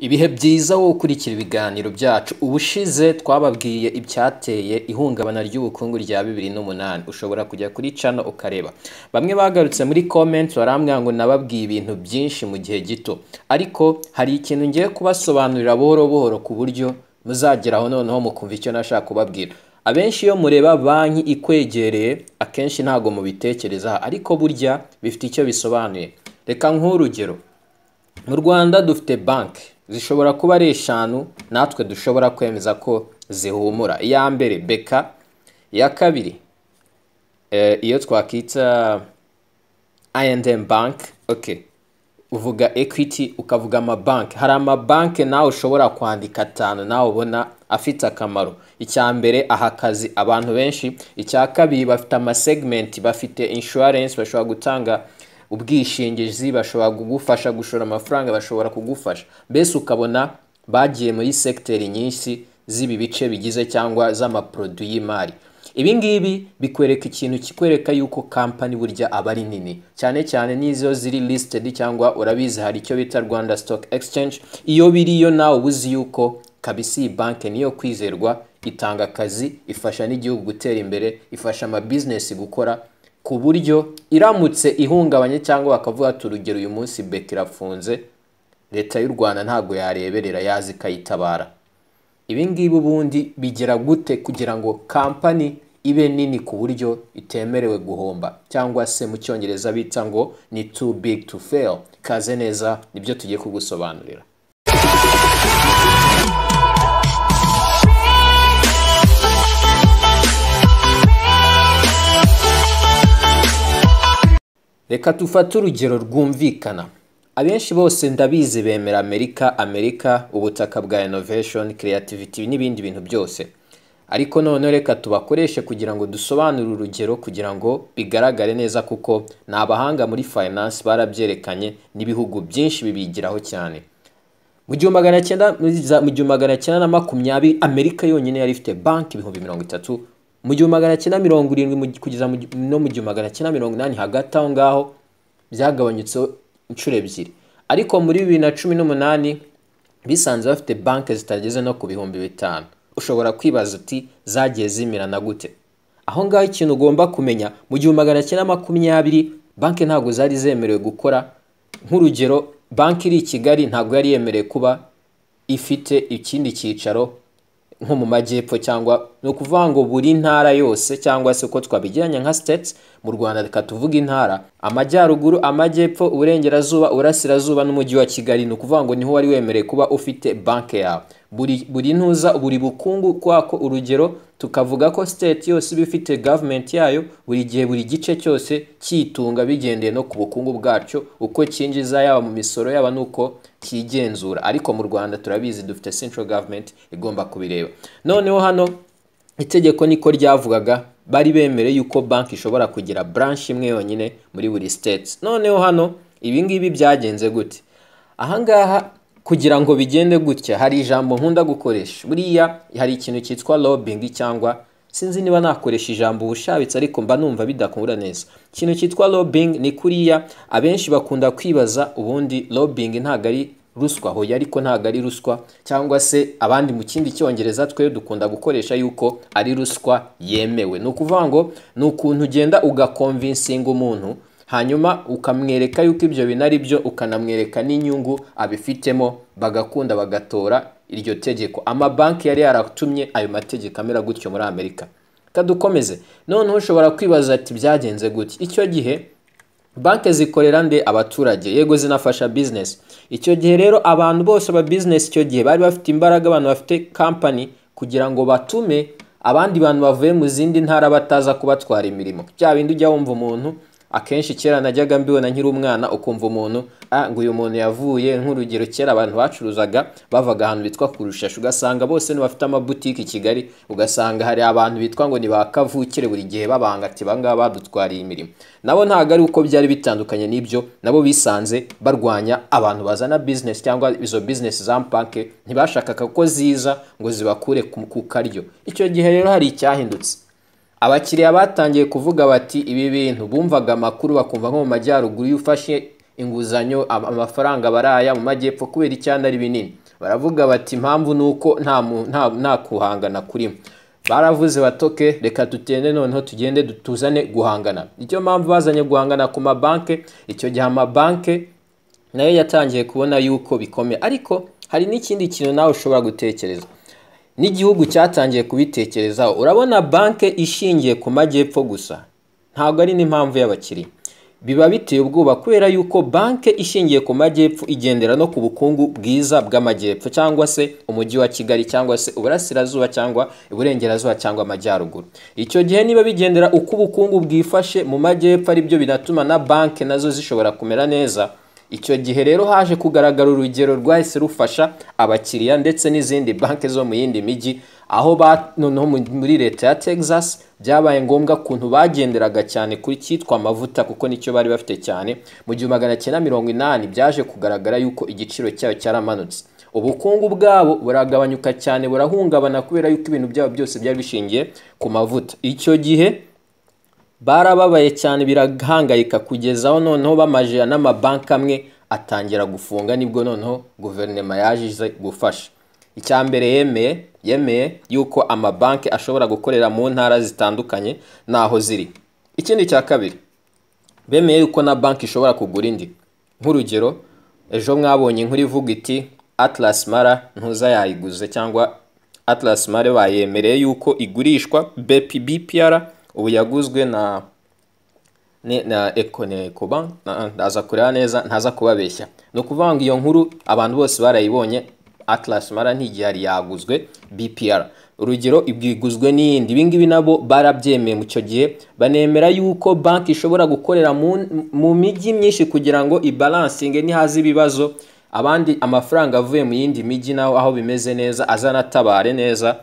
Ibihe byiza wo gukurikira ibiganiro byacu ubushize twababwiye ibyateye ihungabana ry'ubukungu rya 2008 ushobora kujya kuri channel ukareba. Bamwe bagarutse muri comment barambwira ngo nababwiye ibintu byinshi mu gihe gito, ariko hari ikintu ngiye kubasobanurira buhoro buhoro ku buryo muzageraho noneho mukumva icyo nashaka kubabwira. Abenshi iyo mureba banki ikwegereye akenshi ntago mubitekereza, ariko burya bifite icyo bisobanuye. Reka nk'urugero, mu Rwanda dufite banki zishobora kuba ari 5 natwe dushobora kwemeza ko zihumura. Iya mbere Beka, iya kabiri iyo twakita I&M Bank. Okay, uvuga Equity ukavuga amabanki. Hari amabanki nawe ushobora kwandika 5 nawe ubona afite akamaro. Icya mbere aha kazi abantu benshi, icya kabiri bafite amasegment, bafite insurance, bashobora gutanga ubwishingizi, bashobora kugufasha gushora amafaranga, bashobora kugufasha. Mbese ukabona bagiye muri secteur nyinshi z'ibi bice bigize cyangwa z'amaproduit y'imari. Ibi ngibi bikwereka ikintu kikwereka yuko company burya abari nini, cyane cyane nizo ziri listed cyangwa urabizi hari icyo bita Rwanda Stock Exchange. Iyo biriyo nawe ubuzi yuko kabisi banki niyo kwizerwa, itanga akazi, ifasha n'igihugu gutera imbere, ifasha ama business gukora, ku buryo iramutse ihungabanye cyangwa bakavuga turugero uyu munsi Beka irafunze, leta y'u Rwanda ntago yareberera, yazi kayitabara. Ibi ngibi ubundi bigera gute kugira ngo company ibe nini ku buryo itemerewe guhomba, cyangwa se mu cyongereza bita ngo ni too big to fail? Kaze neza nibyo tugiye kugusobanurira. Reka tufate urugero rwumvikana. Abenshi bose ndabizi bemera Amerika, ubutaka bwa innovation, creativity n'ibindi bintu byose. Ariko none reka tubakoreshe kugira ngo dusobanure urugero kugira ngo bigaragare neza, kuko ni abahanga muri finance barabyerekanye n'ibihugu byinshi bibigiraho cyane. Mu 1920 Amerika yonyine yari ifite banki 30,000. Mu 1970 kugeza no mu 1980 hagati aho ngaho byagabanyutse inshuro ebyiri. Ariko muri 2018 bisanze bafite banki zitageze no ku 5,000. Ushobora kwibaza uti zagiye zimirana gute? Aho ngaho ikintu ugomba kumenya, mu 1920 banki ntago zari zemerewe gukora. Nk'urugero, banki iri i Kigali ntago yari yemerewe kuba ifite ikindi cyicaro nko mu majyepfo, cyangwa no kuvuga ngo buri ntara yose, cyangwa se uko twabigiranya nka states. Mu Rwanda reka tuvuga intara: amajyaruguru, amajyepfo, uburengerazuba, urasirazuba n'umujyi wa Kigali. No kuvuga ngo niho wari wemereye kuba ufite banki yawe. Buri ntuza, buri bukungu kwako. Urugero tukavuga ko state yose bifite government yayo, buri gihe buri gice cyose cyitunga bigendeye no ku bukungu bwacyo, uko cyinjiza yaba mu misoro yaba nuko kigenzura. Ariko mu Rwanda turabizi dufite central government igomba kubireba. Noneho hano itegeko niko ryavugaga, bari bemere yuko banki ishobora kugira branch imwe yonyine muri buri states. Noneho hano ibi ngibi byagenze gute? Ahangaha kugira ngo bigende gutya hari ijambo nkunda gukoresha. Buriya hari ikintu cyitwa lobbying, cyangwa sinzi niba nakoresha ijambo ubushabitsi ariko mba numva bidakura neza. Ikintu cyitwa lobbying ni kuriya abenshi bakunda kwibaza ubundi lobbying ntago ari ruswa. Hoya ariko ntago ari ruswa, cyangwa se abandi mu kindi cyongereza twe dukunda gukoresha yuko ari ruswa yemewe. No kuvuga ngo ni ukuntu ugenda ugaconvincinga umuntu, hanyuma ukamwereka yuko ibyo binari byo, ukanamwereka n'inyungu abifitemo, bagakunda bagatora iryo tegeko. Amabanki yari yaratumye ayo mategeko amera gutyo muri Amerika. Kadukomeze. Noneho ushobora kwibaza ati byagenze gute? Icyo gihe banki zikorera nde? Abaturage. Yego zinafasha business. Icyo gihe rero abantu bose ba business icyo gihe bari bafite imbaraga, abantu bafite company, kugira ngo batume abandi bantu bavuye mu zindi ntara bataza kubatwara imirimo. Bya bindi ujya wumva umuntu, akenshi kera najyaga mbibona nkiri umwana, ukumva umuntu ngo uyu muntu yavuye, nk'urugero kera abantu bacuruzaga bavaga ahantu bitwa Kurushasha, ugasanga bose ni bafite amabutiki i Kigali, ugasanga hari abantu bitwa ngo ni bakavukire, buri gihe babanga ati bangaba badutwariye imirimo. Nabo ntago ari uko byari bitandukanye n'ibyo, nabo bisanze barwanya abantu bazana business, cyangwa izo business za banki ntibashakaga ko ziza ngo zibakure ku karyo. Icyo gihe rero hari icyahindutse. Abakiriya batangiye kuvuga bati ibi bintu bumvaga amakuru bakumva nko mu majyaruguru yufashe inguzanyo amafaranga baraya, mu majyepfo kubera icyanda ari binini. baravuga bati impamvu nuko nta kuhangana kurimo. Baravuze batoke reka tutende noneho tugende tuzane guhangana. Icyo mpamvu bazanye guhangana ku mabanke, icyo gihe amabanke nayo yatangiye kubona yuko bikomeye. Ariko hari n'ikindi kintu nawe ushobora gutekereza, n'igihugu cyatangiye kubitekerezaho. Urabona banke ishingiye ku majyepfo gusa ntabwo ari n'impamvu y'abakiriya, biba biteye ubwoba kubera yuko banke ishingiye ku majyepfo igendera no ku bukungu bwiza bw'amajyepfo, cyangwa se umujyi wa Kigali, cyangwa se uburasirazuba, cyangwa iburengerazuba, cyangwa amajyaruguru. Icyo gihe niba bigendera uko ubukungu bwifashe mu majyepfo, ari byo binatuma na banke nazo zishobora kumera neza. Icyo gihe rero haje kugaragara urugero rwahise rufasha abakiriya ndetse n'izindi banke zo mu yindi mijyi, aho noneho muri leta ya Texas byabaye ngombwa kuntu bagenderaga cyane kuri cyitwa amavuta, kuko nicyo bari bafite cyane. Mu 1980 byaje kugaragara yuko igiciro cyayo cyaramanutse, ubukungu bwabo buragabanyuka cyane, burahungabana kubera yuko ibintu byabo byose byari bishingiye ku mavuta. Icyo gihe barababaye cyane, birahangayika, kugeza aho noneho bamajira n'amabanki amwe atangira gufunga. Nibwo noneho guverinoma yaje gufasha. Icyambere yemeye yuko amabanki ashobora gukorera mu ntara zitandukanye naho ziri. Ikindi cya kabiri, bemeye yuko na banki ishobora kugura indi. Nk'urugero, ejo mwabonye inkuru ivuga iti Atlas Mara ntuza yayiguze, cyangwa Atlas Mara bayemereye yuko igurishwa. BPR ubu yaguzwe na Ecobank, ndaza kureba neza ntaza kubabeshya. No kuvanga iyo nkuru abantu bose barayibonye. Atlas Mara ntigihari, yaguzwe BPR. Urugero ibwiguzwe n'iyindi. Ibingibi nabo barabyemeye mu cyo gihe, banemera yuko banki ishobora gukorera mu mijyi myinshi kugira ngo ibalansinge nihaza ibibazo, abandi amafaranga avuye mu yindi mijyi naho aho bimeze neza azanatabare neza.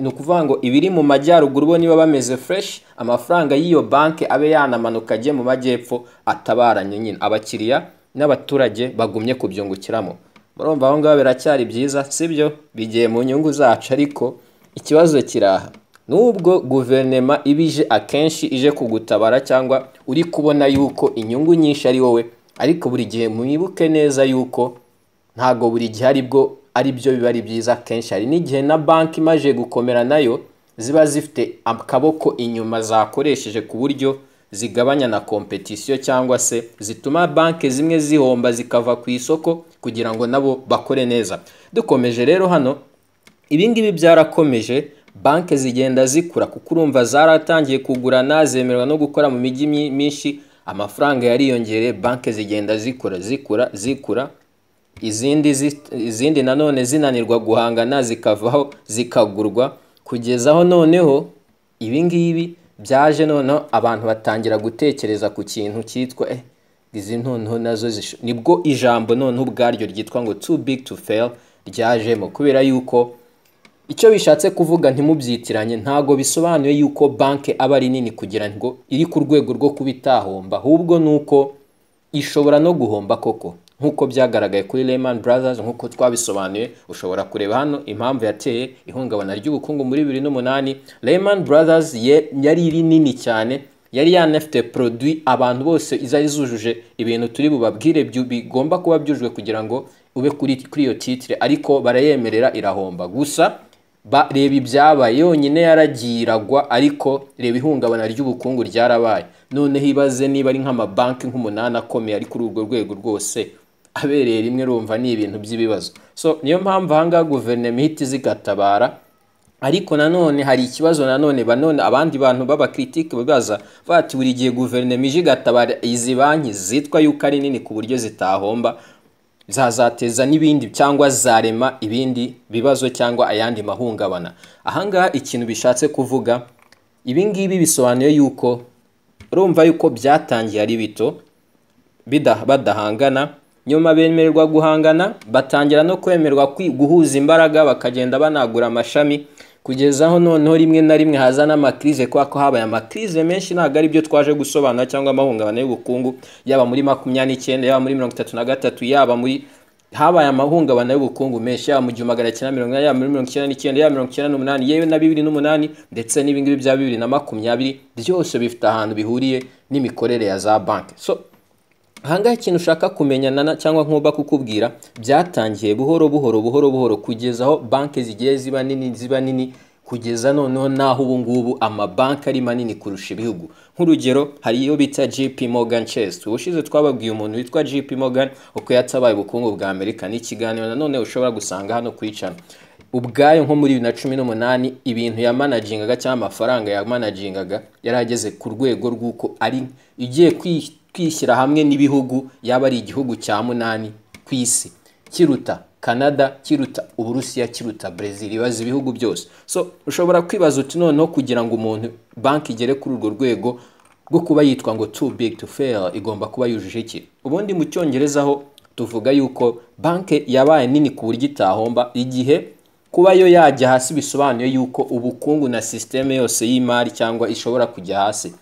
Ni ukuvuga ngo ibiri mu majyaruguru bo niba bameze fresh, amafaranga y'iyo banki abe yanamanuka ajye mu majyepfo atabaranye, nyine abakiriya n'abaturage bagumye kubyungukiramo. Murumva aho ngaho biracyari byiza, sibyo? Bigiye mu nyungu zacu. Ariko ikibazo kiraha, nubwo guverinoma ibije akenshi ije kugutabara, cyangwa uri kubona yuko inyungu nyinshi ari wowe, ariko buri gihe mwibuke neza yuko ntago buri gihe ari byo biba ari byiza. Kenshi hari n'igihe na banki imaje gukomera nayo ziba zifite akaboko inyuma zakoresheje ku buryo zigabanya na competition, cyangwa se zituma banki zimwe zihomba zikava ku isoko kugira ngo nabo bakore neza. Dukomeje rero hano, ibingibi byarakomeje, banki zigenda zikura, kuko urumva zaratangiye kugurana, zemerwa no gukora mu mijyi myinshi, amafaranga yariyongereye, banki zigenda zikura. Izindi nanone zinanirwa guhangana zikavaho zikagurwa, kugeza aho noneho ibingibi byaje noneho abantu batangira gutekereza ku kintu cyitwa izi noneho nazo nibwo ijambo noneho ubwaryo ryitwa ngo too big to fail ryajemo, kubera yuko icyo bishatse kuvuga ntimubyitiranye. Ntago bisobanuye yuko banki aba ari nini kugira ngo iri ku rwego rwo kubitahomba, ahubwo nuko ishobora no guhomba koko, nkuko byagaragaye kuri Lehman Brothers. Nkuko twabisobanuye, ushobora kureba hano impamvu yateye ihungabana ry'ubukungu muri 2008. Lehman Brothers yari iri nini cyane, yari yanafite produit abantu bose izari zujuje ibintu turi bubabwire bigomba kuba byujwe kugira ngo ube kuri iyo titre, ariko barayemerera irahomba. Gusa reba ibyabaye, yonyine yaragiragwa, ariko reba ihungabana ry'ubukungu ryarabaye. None hibaze niba ari nk'amabanki nk'umunani akomeye ari kuri urwo rwego rwose abereye rimwe, rumva ni ibintu by'ibibazo. So niyo mpamvu ahanga guverinoma ihita zigatabara. Ariko nanone hari ikibazo nanone, abandi bantu baba critique babaza bati buri gihe guverinoma ije gatabara izi banki zitwa yuko ari nini ku buryo zitahomba, zazateza n'ibindi cyangwa zarema ibindi bibazo cyangwa ayandi mahungabana. Ahanga ikintu bishatse kuvuga, ibingibi bisobanuye yuko urumva yuko byatangiye ari bito badahangana, nyuma bemererwa guhangana, batangira no kwemerwa guhuza imbaraga, bakagenda banagura amashami, kugeza aho noneho rimwe na rimwe haza n'amakrize, kwa ko habaye amakrize menshi. Ntabwo ari byo twaje gusobanura, cyangwa amahungabana y'ubukungu, yaba muri 29, yaba muri 33, yaba muri habaye amahungabana y'ubukungu menshi, yaba mu 1980, yaba muri 1999, yaba 1998, yewe na 2008, ndetse n'ibingibi bya 2020, byose bifite ahantu bihuriye n'imikorere ya za banki. So ahangaha ikintu ushaka kumenya cyangwa nkuba kukubwira, byatangiye buhoro kugeza aho banki zigiye ziba nini kugeza noneho naho ubu ngubu amabanki ari manini kurusha ibihugu. Nk'urugero hari iyo bita JP Morgan Chase. Ubushize twababwiye umuntu witwa JP Morgan uko yatabaye ubukungu bwa Amerika. Ni ikiganiro nanone ushobora gusanga hano kuri channel. Ubwayo nko muri 2018 ibintu ya managingaga cyangwa amafaranga ya managingaga yarageze ku rwego rw'uko ari igiye kwishyira hamwe n'ibihugu, yaba ari igihugu cya 8 ku isi, kiruta Canada, kiruta Uburusiya, kiruta Brazil, ibaza ibihugu byose. So ushobora kwibaza uti noneho kugira ngo umuntu banki igere kuri urwo rwego rwo kuba yitwa ngo too big to fail, igomba kuba yujuje iki? Ubundi mu Cyongereza ho tuvuga yuko banki yabaye nini ku buryo itahomba, igihe kuba yo yajya hasi bisobanuye yuko ubukungu na systeme yose y'imari cyangwa ishobora kujya hasi.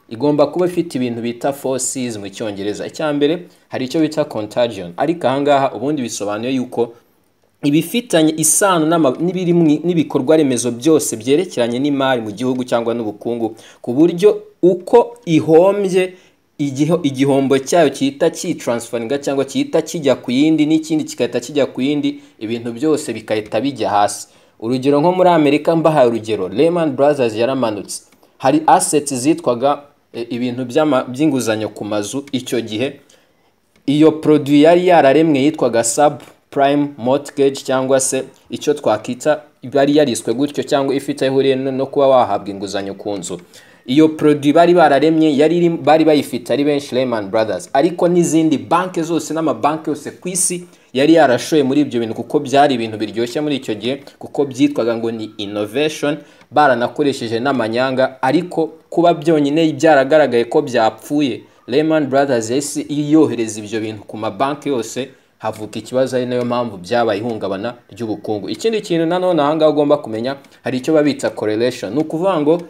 Igomba kuba ifite ibintu bita forces mu Cyongereza. Icyambere hari icyo bita contagion, ariko ahangaha ubundi bisobanuye yuko ibifitanye isano n'ibikorwa remezo byose byerekeranye n'imari mu gihugu cyangwa n'ubukungu, ku buryo uko ihombye igihombo cyayo cyita transferinga cyangwa cyita kijya ku yindi n'ikindi kikahita kijya ku yindi, ibintu byose bikahita bijya hasi. Urugero nko muri Amerika mbahaye urugero, Lehman Brothers yaramanutse. Hari assets zitwaga ibintu by'inguzanyo ku mazu. Icyo gihe iyo produit yari yararemwe yitwaga subprime mortgage, cyangwa se icyo twakita bari yariswe gutyo, cyangwa ifite ihuriye no kuba wahabwa inguzanyo ku nzu. Iyo produit bari bararemye bari bayifite ari benshi Lehman Brothers, ariko n'izindi banki zose n'amabanki yose ku isi yari yarashoye muri ibyo bintu, kuko byari ibintu biryoshye muri icyo gihe, kuko byitwaga ngo ni innovation, baranakoresheje n'amanyanga. Ariko kuba byonyine byaragaragaye ko byapfuye, Lehman Brothers yahise yohereza ibyo bintu ku mabanki yose, havuka ikibazo, ari nayo mpamvu byabaye ihungabana ry'ubukungu. Ikindi kintu nanone ahangaha ugomba kumenya, hari icyo babita correlation. Ni ukuvuga ngo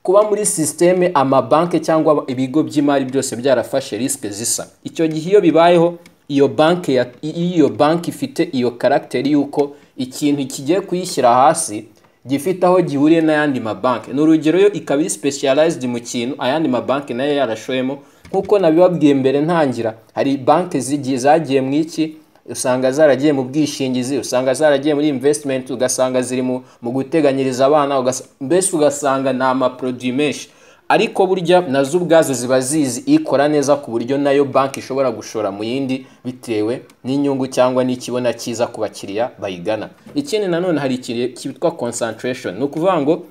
kuba muri systeme amabanki cyangwa ibigo by'imari byose byarafashe risk zisa. Icyo gihe iyo bibayeho, iyo banki ifite iyo character yuko ikintu kigiye kuyishyira hasi gifite aho gihuriye n'ayandi mabanki. N'urugero yo ikaba specialized mu kintu ayandi mabanki nayo yarashoyemo. Nkuko nabibabwiye mbere ntangira, hari banki zagiye mu iki, usanga zaragiye mu bwishingizi, usanga zaragiye muri investment, ugasanga ziri mu guteganyiriza abana, mbese ugasanga ni amaproduit menshi. Ariko burya nazo ubwazo ziba zizi ikora neza ku buryo nayo banki ishobora gushora mu yindi bitewe n'inyungu cyangwa n'ikibona cyiza ku bakiriya bayigana. Ikindi nanone hari cyitwa concentration. Ni ukuvuga ngo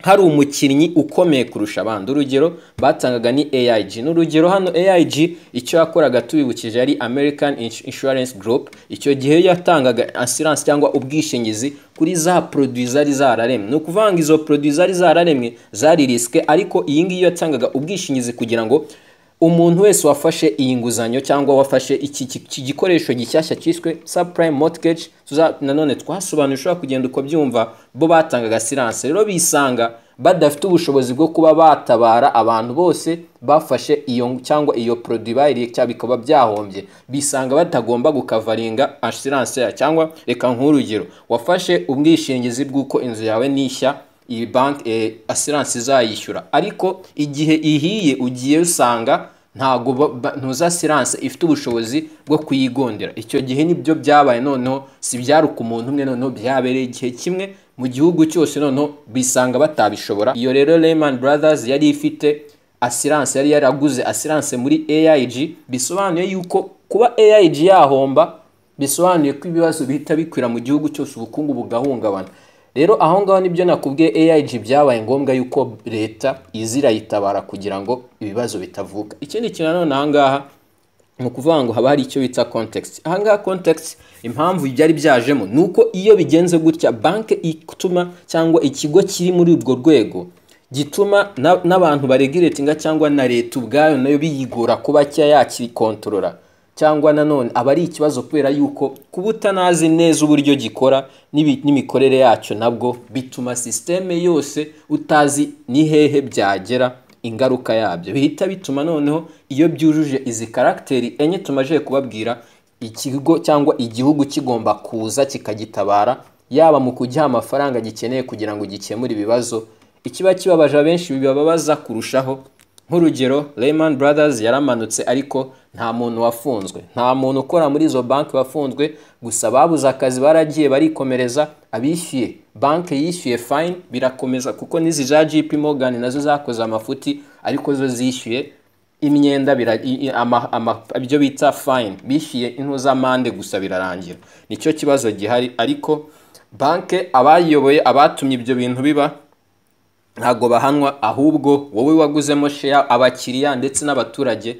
hari umukinnyi ukomeye kurusha abandi. Urugero batangaga ni AIG. N'urugero hano AIG icyo yakoraga tubibukije ari American Insurance Group. Icyo gihe yatangaga assurance cyangwa ubwishingizi kuri za produits zari zararemwe. Ni ukuvuga ngo izo produits zari zararemwe zari riske, ariko iyi ngiyi yatangaga ubwishingizi kugira ngo umuntu wese wafashe iyi nguzanyo cyangwa wafashe iki gikoresho gishyashya cyiswe subprime mortgage, nanone twasobanuye ushobora kugenda uko byumva, bo batangaga assurance. Rero bisanga badafite ubushobozi bwo kuba batabara abantu bose bafashe iyo cyangwa iyo produit bayiriye cyangwa bikaba byahombye, bisanga batagomba gukavaringa assurance ya. Cyangwa reka nk'urugero, wafashe ubwishingizi bw'uko inzu yawe nishya, iyi bank assurance izayishyura, ariko igihe ihiye ugiye usanga ntago ntuza assurance ifite ubushobozi bwo kuyigondera. Icyo gihe nibyo byabaye, noneho si byaruka umuntu umwe, noneho byabereye igihe kimwe mu gihugu cyose, noneho bisanga batabishobora. Iyo rero Lehman Brothers yari ifite assurance, yari yaraguze assurance muri AIG. Bisobanuye yuko kuba AIG yahomba bisobanuye ko ibibazo bihita bikwira mu gihugu cyose, ubukungu bugahungabana. Rero aho ngaho nibyo nakubwiye, AIG byabaye ngombwa yuko leta izirayitabara kugira ngo ibibazo bitavuka. Ikindi kintu nanone ahangaha ni ukuvuga ngo haba hari icyo bita context. Ahangaha context, impamvu byari byajemo nuko iyo bigenze gutya, banki ituma cyangwa ikigo kiri muri ubwo rwego gituma n'abantu baregulatinga cyangwa na leta ubwayo nayo biyigora kuba yakikontorora, cyangwa nanone aba ari ikibazo kubera yuko kuba utanazi neza uburyo gikora n'imikorere yacyo, nabwo bituma systeme yose utazi ni hehe byagera ingaruka yabyo. Bihita bituma noneho iyo byujuje izi karakteri enye tumaje kubabwira, ikigo cyangwa igihugu kigomba kuza kikagitabara, yaba mu kujya amafaranga gikeneye kugira ngo gikemure ibibazo. Ikiba kibabaje benshi bibabaza kurushaho nk'urugero Lehman Brothers yaramanutse ariko nta muntu wafunzwe, nta muntu ukora muri izo banki wafunzwe, gusa babuze akazi baragiye barikomereza, abishyuye banki yishyuye fine birakomeza, kuko n'izi za JP Morgan nazo zakoze amafuti ariko zo zishyuye imyenda ibyo bita fine, bishyuye impuzamande gusa birarangira. Nicyo kibazo gihari, ariko banki abayiyoboye abatumye ibyo bintu biba ntago bahanwa, ahubwo wowe waguzemo share, abakiriya ndetse n'abaturage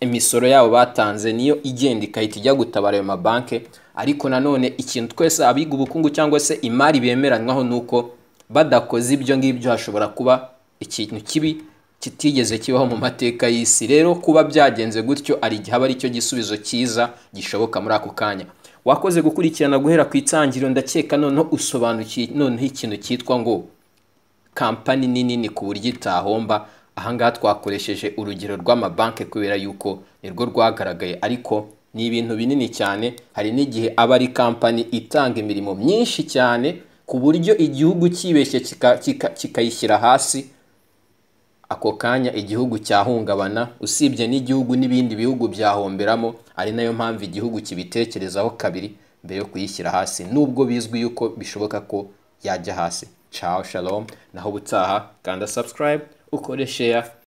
imisoro yabo batanze niyo igenda ikahita ijya gutabara ayo mabanki. Ariko nanone ikintu twese abiga ubukungu cyangwa se imari bemeranywaho nuko badakoze ibyo ngibyo hashobora kuba ikintu kibi kitigeze kibaho mu mateka y'isi. Rero kuba byagenze gutyo ari igihe aba ari cyo gisubizo cyiza gishoboka muri ako kanya. Wakoze gukurikirana guhera ku itangiriro, ndakeka noneho usobanukiye noneho ikintu cyitwa ngo kampani nini ku buryo itahomba. Ahangaha twakoresheje urugero rw'amabanki kubera yuko nirwo rwagaragaye, ariko ni ibintu binini cyane. Hari n'igihe aba ari kampani itanga imirimo myinshi cyane ku buryo igihugu kibeshye kikayishyira hasi, ako kanya igihugu cyahungabana, usibye n'igihugu n'ibindi bihugu byahomberamo. Ari nayo mpamvu igihugu kibitekerezaho kabiri mbere yo kuyishyira hasi, nubwo bizwi yuko bishoboka ko yajya hasi. Ciao, shalom, naho ubutaha kanda subscribe, ukore share.